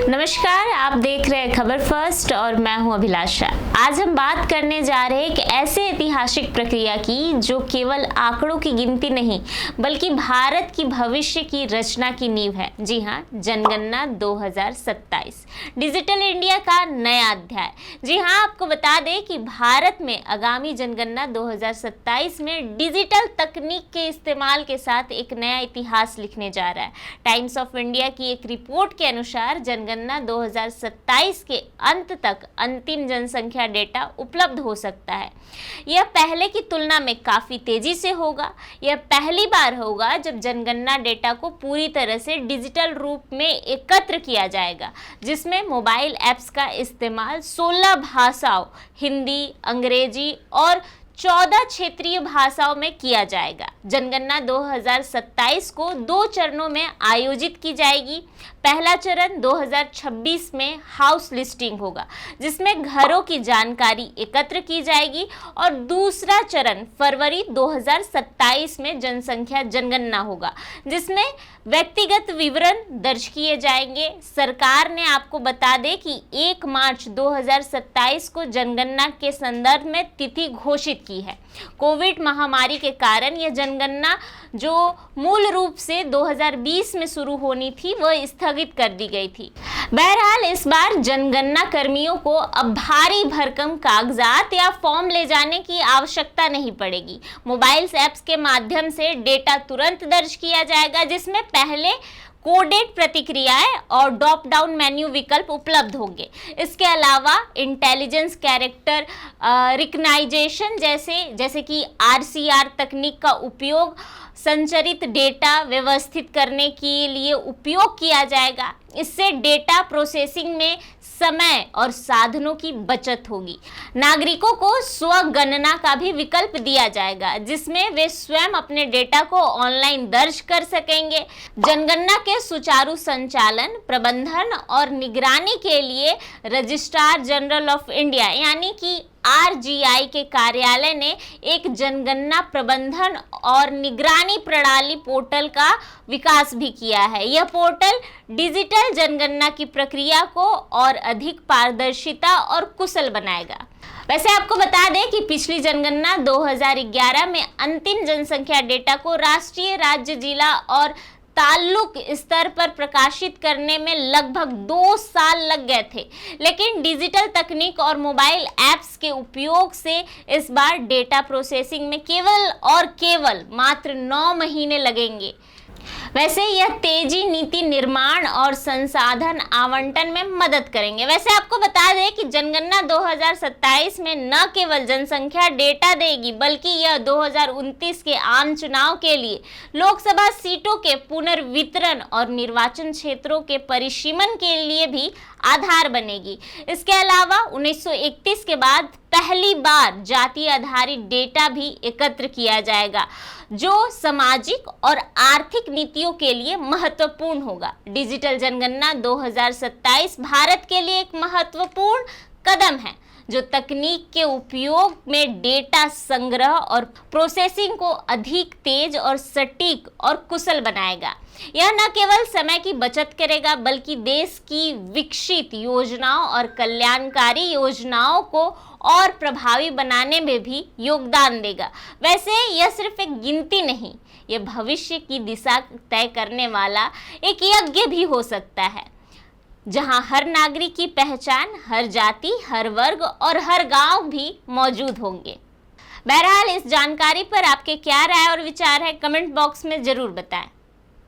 नमस्कार, आप देख रहे हैं खबर फर्स्ट और मैं हूं अभिलाषा। आज हम बात करने जा रहे हैं एक ऐसे ऐतिहासिक प्रक्रिया की जो केवल आंकड़ों की गिनती नहीं बल्कि भारत की भविष्य की रचना की नींव है। जी हां, जनगणना 2027 डिजिटल इंडिया का नया अध्याय। जी हां, आपको बता दें कि भारत में आगामी जनगणना 2027 में डिजिटल तकनीक के इस्तेमाल के साथ एक नया इतिहास लिखने जा रहा है। टाइम्स ऑफ इंडिया की एक रिपोर्ट के अनुसार जनगणना 2027 के अंत तक अंतिम जनसंख्या डेटा उपलब्ध हो सकता है। यह पहले की तुलना में काफी तेजी से होगा। यह पहली बार होगा जब जनगणना डेटा को पूरी तरह से डिजिटल रूप में एकत्र किया जाएगा, जिसमें मोबाइल ऐप्स का इस्तेमाल 16 भाषाओं हिंदी, अंग्रेजी और 14 क्षेत्रीय भाषाओं में किया जाएगा। जनगणना 2027 को 2 चरणों में आयोजित की जाएगी। पहला चरण 2026 में हाउस लिस्टिंग होगा, जिसमें घरों की जानकारी एकत्र की जाएगी, और दूसरा चरण फरवरी 2027 में जनसंख्या जनगणना होगा, जिसमें व्यक्तिगत विवरण दर्ज किए जाएंगे। सरकार ने आपको बता दें कि 1 मार्च 2027 को जनगणना के संदर्भ में तिथि घोषित की है। कोविड महामारी के कारण यह जनगणना जो मूल रूप से 2020 में शुरू होनी थी वह स्थगित कर दी गई थी। बहरहाल इस बार जनगणना कर्मियों को अब भारी भरकम कागजात या फॉर्म ले जाने की आवश्यकता नहीं पड़ेगी। मोबाइल ऐप्स के माध्यम से डेटा तुरंत दर्ज किया जाएगा, जिसमें पहले कोडेड प्रतिक्रियाएं और ड्रॉप डाउन मेन्यू विकल्प उपलब्ध होंगे। इसके अलावा इंटेलिजेंस कैरेक्टर रिकग्नाइजेशन जैसे कि आरसीआर तकनीक का उपयोग संचरित डेटा व्यवस्थित करने के लिए उपयोग किया जाएगा। इससे डेटा प्रोसेसिंग में समय और साधनों की बचत होगी। नागरिकों को स्वगणना का भी विकल्प दिया जाएगा, जिसमें वे स्वयं अपने डेटा को ऑनलाइन दर्ज कर सकेंगे। जनगणना के सुचारू संचालन, प्रबंधन और निगरानी के लिए रजिस्ट्रार जनरल ऑफ इंडिया यानी कि आरजीआई के कार्यालय ने एक जनगणना प्रबंधन और निगरानी प्रणाली पोर्टल का विकास भी किया है। यह पोर्टल डिजिटल जनगणना की प्रक्रिया को और अधिक पारदर्शिता और कुशल बनाएगा। वैसे आपको बता दें कि पिछली जनगणना 2011 में अंतिम जनसंख्या डेटा को राष्ट्रीय, राज्य, जिला और ताल्लुक स्तर पर प्रकाशित करने में लगभग 2 साल लग गए थे, लेकिन डिजिटल तकनीक और मोबाइल ऐप्स के उपयोग से इस बार डेटा प्रोसेसिंग में केवल मात्र 9 महीने लगेंगे। वैसे यह तेजी नीति निर्माण और संसाधन आवंटन में मदद करेंगे। वैसे आपको बता दें कि जनगणना 2027 में न केवल जनसंख्या डेटा देगी, बल्कि यह 2029 के आम चुनाव के लिए लोकसभा सीटों के पुनर्वितरण और निर्वाचन क्षेत्रों के परिसीमन के लिए भी आधार बनेगी। इसके अलावा 1931 के बाद पहली बार जाति आधारित डेटा भी एकत्र किया जाएगा, जो सामाजिक और आर्थिक नीतियों के लिए महत्वपूर्ण होगा। डिजिटल जनगणना 2027 भारत के लिए एक महत्वपूर्ण कदम है, जो तकनीक के उपयोग में डेटा संग्रह और प्रोसेसिंग को अधिक तेज और सटीक और कुशल बनाएगा। यह न केवल समय की बचत करेगा, बल्कि देश की विकसित योजनाओं और कल्याणकारी योजनाओं को और प्रभावी बनाने में भी योगदान देगा। वैसे यह सिर्फ एक गिनती नहीं, यह भविष्य की दिशा तय करने वाला एक यज्ञ भी हो सकता है, जहां हर नागरिक की पहचान, हर जाति, हर वर्ग और हर गांव भी मौजूद होंगे। बहरहाल इस जानकारी पर आपके क्या राय और विचार है, कमेंट बॉक्स में जरूर बताएं।